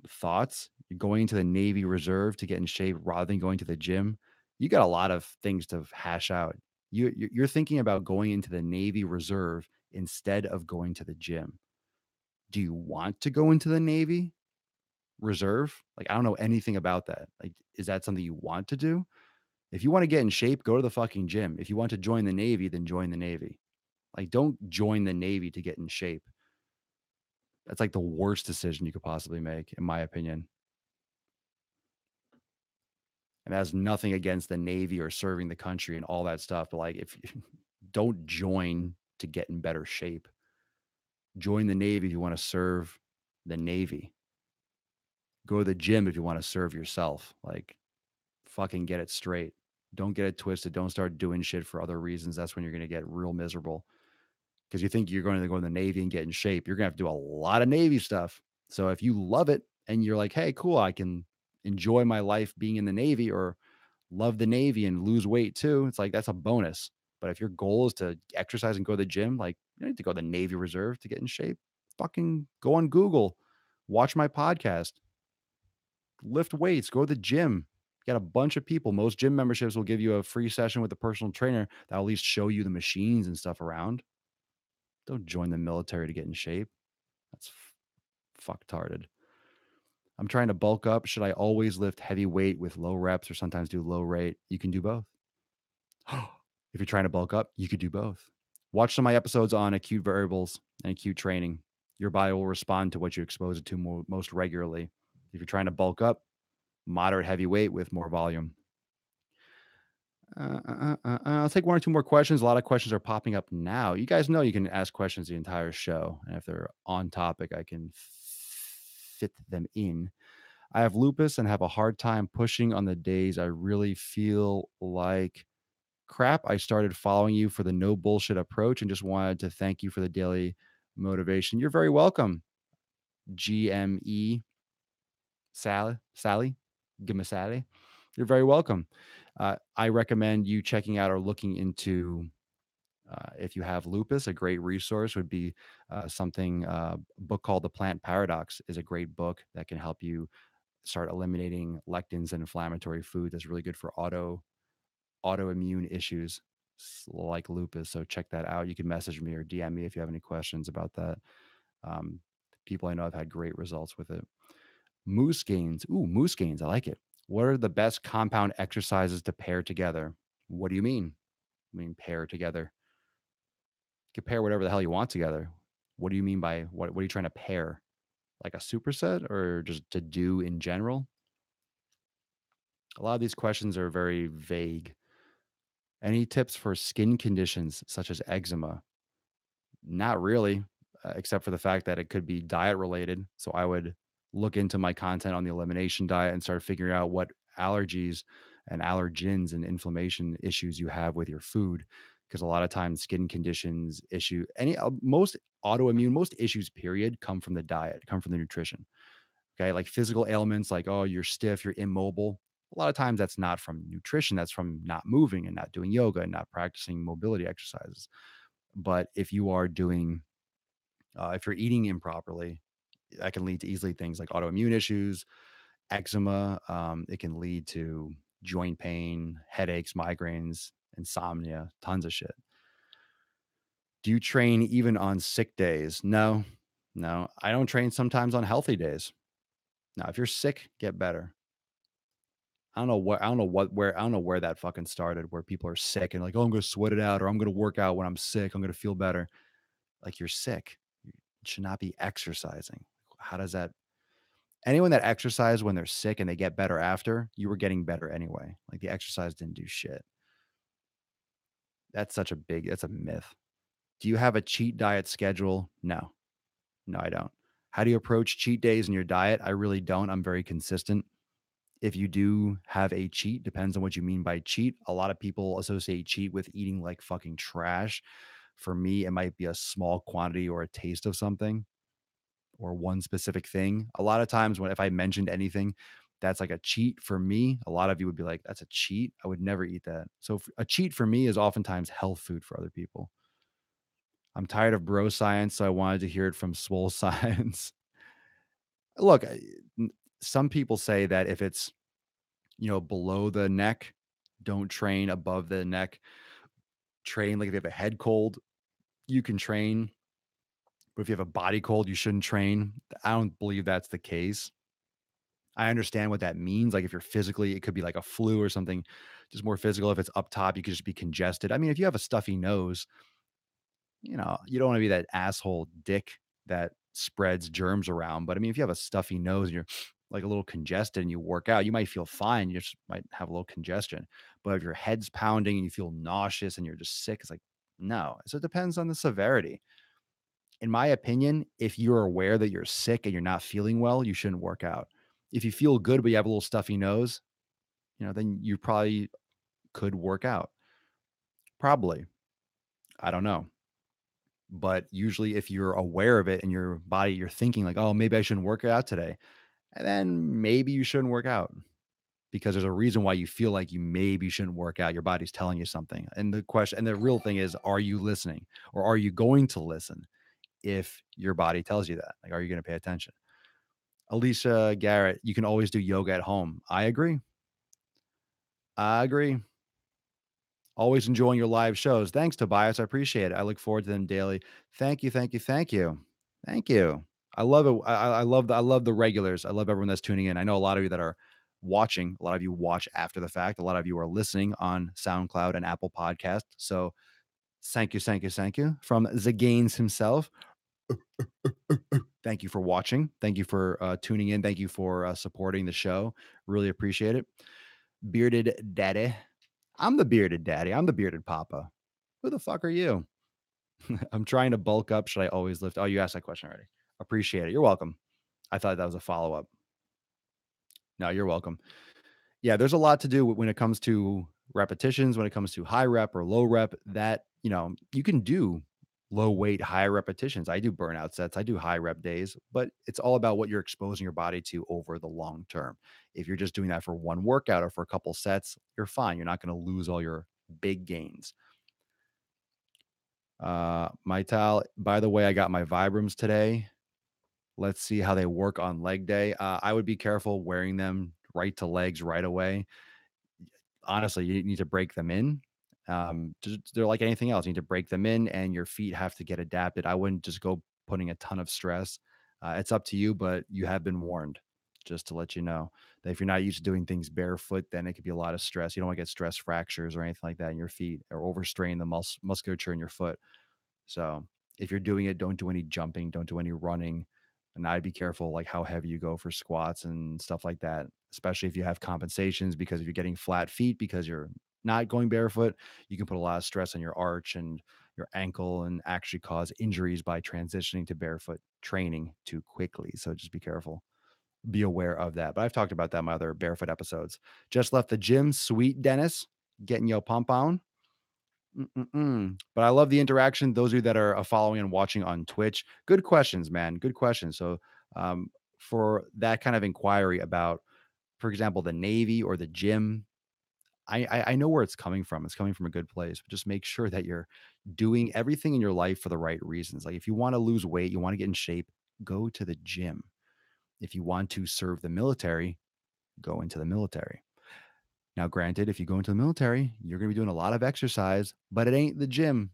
Thoughts? You're going to the Navy Reserve to get in shape rather than going to the gym? You got a lot of things to hash out. You're thinking about going into the Navy Reserve instead of going to the gym. Do you want to go into the Navy Reserve? Like, I don't know anything about that. Like, is that something you want to do? If you want to get in shape, go to the fucking gym. If you want to join the Navy, then join the Navy. Like, don't join the Navy to get in shape. That's like the worst decision you could possibly make, in my opinion. And that has nothing against the Navy or serving the country and all that stuff. But like, if don't join to get in better shape. Join the Navy if you want to serve the Navy. Go to the gym if you want to serve yourself. Like, fucking get it straight. Don't get it twisted. Don't start doing shit for other reasons. That's when you're going to get real miserable because you think you're going to go in the Navy and get in shape. You're going to have to do a lot of Navy stuff. So if you love it and you're like, hey, cool, I can enjoy my life being in the Navy or love the Navy and lose weight too, it's like that's a bonus. But if your goal is to exercise and go to the gym, like you don't need to go to the Navy Reserve to get in shape. Fucking go on Google, watch my podcast, lift weights, go to the gym. You got a bunch of people. Most gym memberships will give you a free session with a personal trainer that'll at least show you the machines and stuff around. Don't join the military to get in shape. That's fucktarded. I'm trying to bulk up. Should I always lift heavy weight with low reps or sometimes do low rate? You can do both. If you're trying to bulk up, you could do both. Watch some of my episodes on acute variables and acute training. Your body will respond to what you expose it to most regularly. If you're trying to bulk up, moderate heavy weight with more volume. I'll take one or two more questions. A lot of questions are popping up now. You guys know you can ask questions the entire show. And if they're on topic, I can fit them in. I have lupus and have a hard time pushing on the days I really feel like crap. I started following you for the no bullshit approach and just wanted to thank you for the daily motivation. You're very welcome. GME Sally, give me Sally. You're very welcome. I recommend you checking out or looking into if you have lupus. A great resource would be something a book called The Plant Paradox is a great book that can help you start eliminating lectins and inflammatory food. That's really good for autoimmune issues like lupus. So check that out. You can message me or DM me if you have any questions about that. Um, People I know have had great results with it. Moose gains. Ooh, moose gains. I like it. What are the best compound exercises to pair together? What do you mean? I mean, pair together. You can pair whatever the hell you want together. What do you mean by what are you trying to pair? Like a superset or just to do in general? A lot of these questions are very vague. Any tips for skin conditions such as eczema? Not really, except for the fact that it could be diet related. So I would look into my content on the elimination diet and start figuring out what allergies and allergens and inflammation issues you have with your food. Because a lot of times skin conditions issue most autoimmune, most issues period come from the diet, come from the nutrition. Okay. Like physical ailments, like, oh, you're stiff, you're immobile. A lot of times that's not from nutrition. That's from not moving and not doing yoga and not practicing mobility exercises. But if you are doing if you're eating improperly, that can lead to easily things like autoimmune issues, eczema. It can lead to joint pain, headaches, migraines, insomnia, tons of shit. Do you train even on sick days? No, no. I don't train sometimes on healthy days. Now, if you're sick, get better. I don't know where that fucking started, where people are sick and like, oh, I'm gonna sweat it out, or I'm gonna work out when I'm sick. I'm gonna feel better. Like you're sick. You should not be exercising. How does that anyone that exercise when they're sick and they get better after, you were getting better anyway. Like the exercise didn't do shit. That's a myth. Do you have a cheat diet schedule? No. No, I don't. How do you approach cheat days in your diet? I really don't. I'm very consistent. If you do have a cheat, depends on what you mean by cheat. A lot of people associate cheat with eating like fucking trash. For me, it might be a small quantity or a taste of something or one specific thing. A lot of times when if I mentioned anything that's like a cheat for me, a lot of you would be like, that's a cheat. I would never eat that. So a cheat for me is oftentimes health food for other people. I'm tired of bro science, so I wanted to hear it from swole science. Look, some people say that if it's, below the neck, don't train above the neck. Train like if you have a head cold, you can train. But if you have a body cold, you shouldn't train. I don't believe that's the case. I understand what that means. Like if you're physically, it could be like a flu or something, just more physical. If it's up top, you could just be congested. I mean, if you have a stuffy nose, you don't want to be that asshole dick that spreads germs around. But I mean, if you have a stuffy nose and you're like a little congested and you work out, you might feel fine. You just might have a little congestion. But if your head's pounding and you feel nauseous and you're just sick, it's like, no. So it depends on the severity. in my opinion, if you're aware that you're sick and you're not feeling well, you shouldn't work out. If you feel good, but you have a little stuffy nose, then you probably could work out. Probably. I don't know. But usually if you're aware of it and your body, you're thinking like, oh, maybe I shouldn't work out today. And then maybe you shouldn't work out because there's a reason why you feel like you maybe shouldn't work out. Your body's telling you something. And the real thing is, are you listening or are you going to listen if your body tells you that? Like, are you going to pay attention? Alicia Garrett, you can always do yoga at home. I agree. I agree. Always enjoying your live shows. Thanks, Tobias. I appreciate it. I look forward to them daily. Thank you, thank you, thank you. Thank you. I love it. I love the regulars. I love everyone that's tuning in. I know a lot of you that are watching. A lot of you watch after the fact. A lot of you are listening on SoundCloud and Apple Podcast. So thank you, thank you, thank you from the Gaines himself. Thank you for watching. Thank you for tuning in. Thank you for supporting the show. Really appreciate it. Bearded Daddy. I'm the bearded daddy. I'm the bearded papa. Who the fuck are you? I'm trying to bulk up. Should I always lift? Oh, you asked that question already. Appreciate it. You're welcome. I thought that was a follow up. No, you're welcome. Yeah, there's a lot to do when it comes to repetitions, when it comes to high rep or low rep, that, you can do low weight, high repetitions. I do burnout sets, I do high rep days, but it's all about what you're exposing your body to over the long term. If you're just doing that for one workout or for a couple sets, you're fine. You're not going to lose all your big gains. Maital, by the way, I got my Vibrams today. Let's see how they work on leg day. I would be careful wearing them right to legs right away. Honestly, you need to break them in. They're like anything else. You need to break them in, and your feet have to get adapted. I wouldn't just go putting a ton of stress. It's up to you, but you have been warned. Just to let you know that if you're not used to doing things barefoot, then it could be a lot of stress. You don't want to get stress fractures or anything like that in your feet or overstrain the musculature in your foot. So if you're doing it, don't do any jumping, don't do any running. And I'd be careful like how heavy you go for squats and stuff like that, especially if you have compensations, because if you're getting flat feet because you're not going barefoot, you can put a lot of stress on your arch and your ankle and actually cause injuries by transitioning to barefoot training too quickly. So just be careful. Be aware of that. But I've talked about that in my other barefoot episodes. Just left the gym, sweet Dennis, getting your pump on. But I love the interaction. Those of you that are following and watching on Twitch, good questions, man. Good questions. So, um, for that kind of inquiry about, for example, the Navy or the gym, I know where it's coming from. It's coming from a good place, but just make sure that you're doing everything in your life for the right reasons. Like if you want to lose weight, you want to get in shape, go to the gym. If you want to serve the military, go into the military. Now, granted, if you go into the military, you're going to be doing a lot of exercise, but it ain't the gym.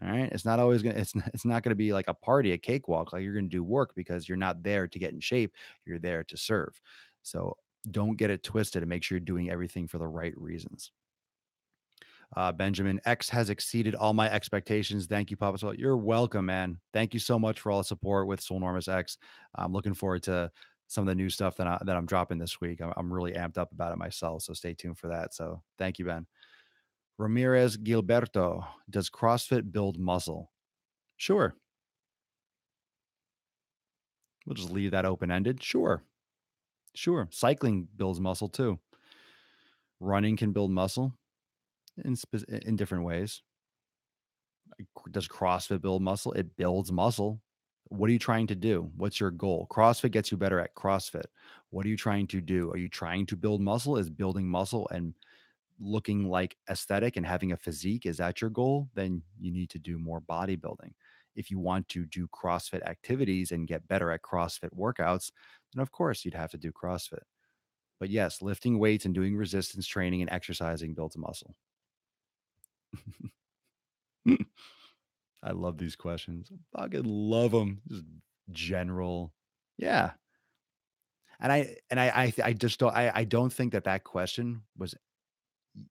All right. It's not always gonna it's not gonna be like a party, a cakewalk. Like you're gonna do work because you're not there to get in shape. You're there to serve. So don't get it twisted and make sure you're doing everything for the right reasons. Benjamin X has exceeded all my expectations. Thank you, Papa Soul. You're welcome, man. Thank you so much for all the support with Swolenormous X. I'm looking forward to some of the new stuff that I'm dropping this week. I'm really amped up about it myself. So stay tuned for that. So thank you, Ben. Ramirez Gilberto, does CrossFit build muscle? Sure. We'll just leave that open ended. Sure. Sure. Cycling builds muscle too. Running can build muscle in different ways. Does CrossFit build muscle? It builds muscle. What are you trying to do? What's your goal? CrossFit gets you better at CrossFit. What are you trying to do? Are you trying to build muscle? Is building muscle and looking like aesthetic and having a physique, is that your goal? Then you need to do more bodybuilding. If you want to do CrossFit activities and get better at CrossFit workouts, then of course you'd have to do CrossFit. But yes, lifting weights and doing resistance training and exercising builds muscle. I love these questions. I fucking love them. Just general. Yeah. And I just don't think that question was,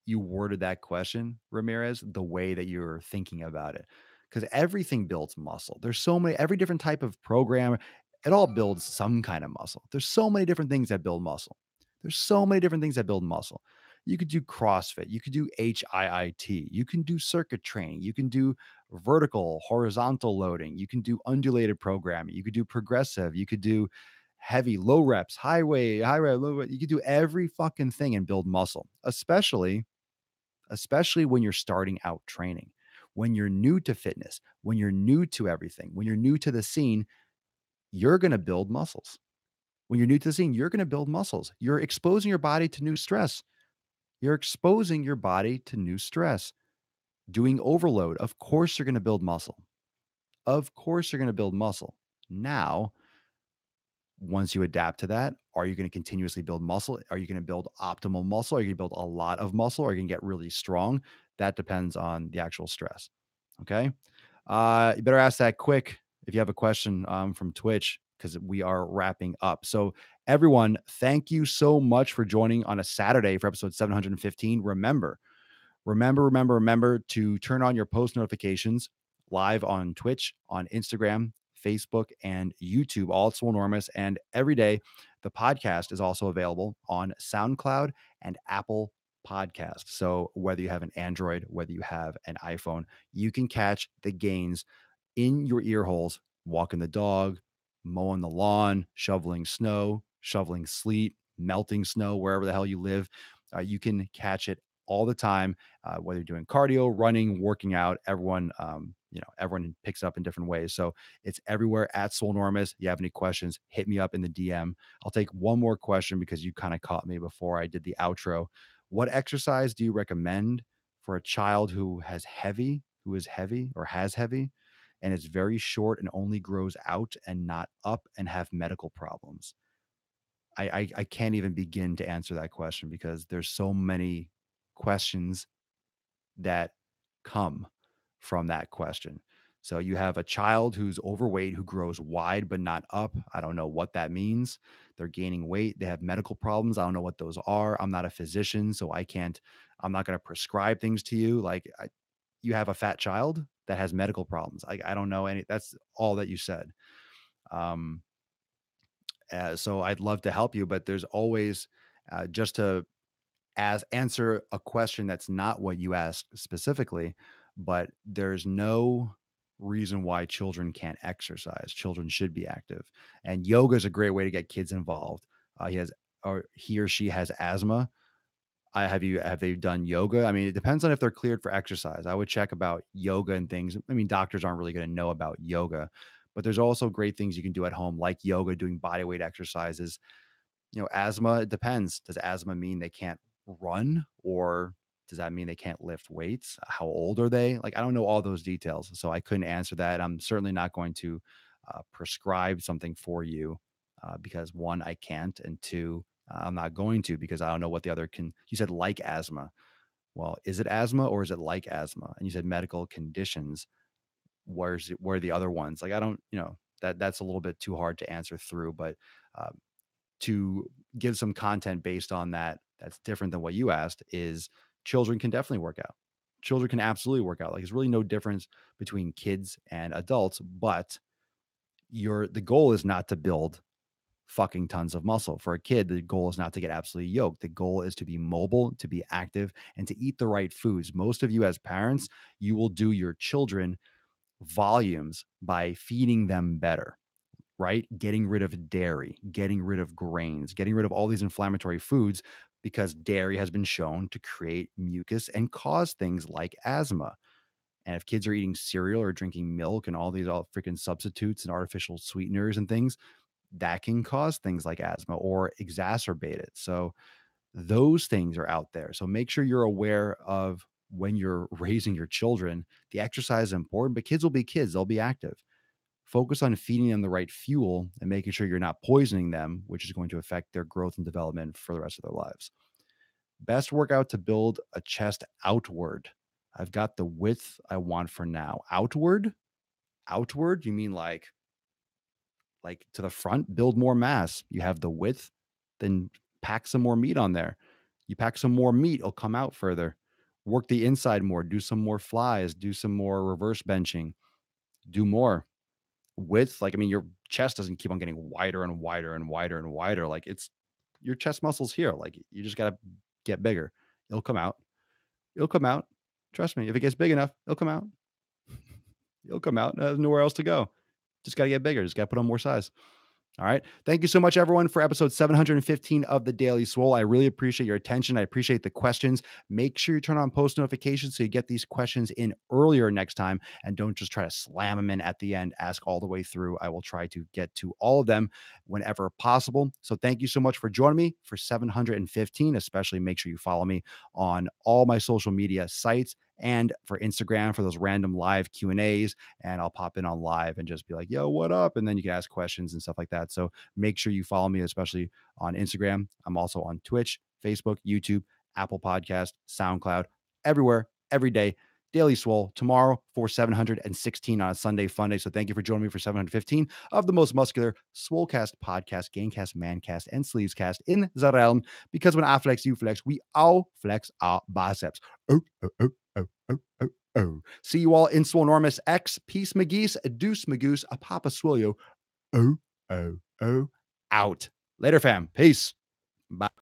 you worded that question, Ramirez, the way that you're thinking about it. Because everything builds muscle. There's so many, every different type of program, it all builds some kind of muscle. There's so many different things that build muscle. There's so many different things that build muscle. You could do CrossFit, you could do HIIT, you can do circuit training, you can do vertical, horizontal loading, you can do undulated programming, you could do progressive, you could do heavy, low reps, high rep, low rep. You could do every fucking thing and build muscle, especially when you're starting out training. When you're new to fitness, when you're new to everything, when you're new to the scene, you're going to build muscles. When you're new to the scene, you're going to build muscles. You're exposing your body to new stress. You're exposing your body to new stress. Doing overload, of course, you're going to build muscle. Of course, you're going to build muscle. Now, once you adapt to that, are you going to continuously build muscle? Are you going to build optimal muscle? Are you going to build a lot of muscle? Are you going to get really strong? That depends on the actual stress. Okay. You better ask that quick if you have a question from Twitch because we are wrapping up. So, everyone, thank you so much for joining on a Saturday for episode 715. Remember to turn on your post notifications live on Twitch, on Instagram, Facebook, and YouTube, all at Swolenormous. And every day, the podcast is also available on SoundCloud and Apple Podcast. So whether you have an Android, whether you have an iPhone, you can catch the gains in your ear holes, walking the dog, mowing the lawn, shoveling snow, shoveling sleet, melting snow, wherever the hell you live. You can catch it all the time, whether you're doing cardio, running, working out. Everyone picks up in different ways. So it's everywhere at Swolenormous. You have any questions, hit me up in the DM. I'll take one more question because you kind of caught me before I did the outro. What exercise do you recommend for a child who is heavy or has heavy, and it's very short and only grows out and not up and have medical problems? I can't even begin to answer that question because there's so many questions that come from that question. So you have a child who's overweight who grows wide but not up. I don't know what that means. They're gaining weight. They have medical problems. I don't know what those are. I'm not a physician, so I'm not going to prescribe things to you. You have a fat child that has medical problems. I don't know any, that's all that you said. Um, so I'd love to help you, but there's always just to as answer a question that's not what you asked specifically, but there's no reason why children can't exercise. Children should be active, and yoga is a great way to get kids involved. He or she has asthma. Have they done yoga? I mean, it depends on if they're cleared for exercise. I would check about yoga and things. I mean, doctors aren't really going to know about yoga, but there's also great things you can do at home, like yoga, doing body weight exercises. Asthma, it depends. Does asthma mean they can't run, or does that mean they can't lift weights? How old are they? Like, I don't know all those details, so I couldn't answer that. I'm certainly not going to prescribe something for you because one, I can't, and two, I'm not going to because I don't know what the other can. You said like asthma. Well, is it asthma or is it like asthma? And you said medical conditions. Where are the other ones? Like, I don't, that's a little bit too hard to answer through, but uh, to give some content based on that that's different than what you asked is children can definitely work out. Children can absolutely work out. Like, there's really no difference between kids and adults, but the goal is not to build fucking tons of muscle. For a kid, the goal is not to get absolutely yoked. The goal is to be mobile, to be active, and to eat the right foods. Most of you as parents, you will do your children volumes by feeding them better, right? Getting rid of dairy, getting rid of grains, getting rid of all these inflammatory foods because dairy has been shown to create mucus and cause things like asthma. And if kids are eating cereal or drinking milk and all these all freaking substitutes and artificial sweeteners and things, that can cause things like asthma or exacerbate it. So those things are out there. So make sure you're aware of when you're raising your children. The exercise is important, but kids will be kids, they'll be active. Focus on feeding them the right fuel and making sure you're not poisoning them, which is going to affect their growth and development for the rest of their lives. Best workout to build a chest outward. I've got the width I want for now. Outward? Outward? You mean like to the front? Build more mass. You have the width, then pack some more meat on there. You pack some more meat, it'll come out further. Work the inside more, do some more flies, do some more reverse benching, do more width. Like, I mean, your chest doesn't keep on getting wider and wider and wider and wider. Like, it's your chest muscles here. Like, you just got to get bigger. It'll come out. It'll come out. Trust me. If it gets big enough, it'll come out. It'll come out. There's nowhere else to go. Just got to get bigger. Just got to put on more size. All right. Thank you so much, everyone, for episode 715 of the Daily Swole. I really appreciate your attention. I appreciate the questions. Make sure you turn on post notifications so you get these questions in earlier next time and don't just try to slam them in at the end. Ask all the way through. I will try to get to all of them whenever possible. So thank you so much for joining me for 715. Especially make sure you follow me on all my social media sites and for Instagram for those random live Q&As, and I'll pop in on live and just be like, yo, what up? And then you can ask questions and stuff like that. So make sure you follow me, especially on Instagram. I'm also on Twitch, Facebook, YouTube, Apple Podcast, SoundCloud, everywhere, every day. Daily Swole tomorrow for 716 on a Sunday fun day. So thank you for joining me for 715 of the most muscular Swolecast podcast, Gamecast, Mancast, and Sleevescast in the realm. Because when I flex, you flex, we all flex our biceps. Oh, oh, oh, oh, oh, oh, oh. See you all in Swolenormous X. Peace, McGeese, Deuce, Magoose, a Papa Swilio. Oh, oh, oh, out. Later, fam. Peace. Bye.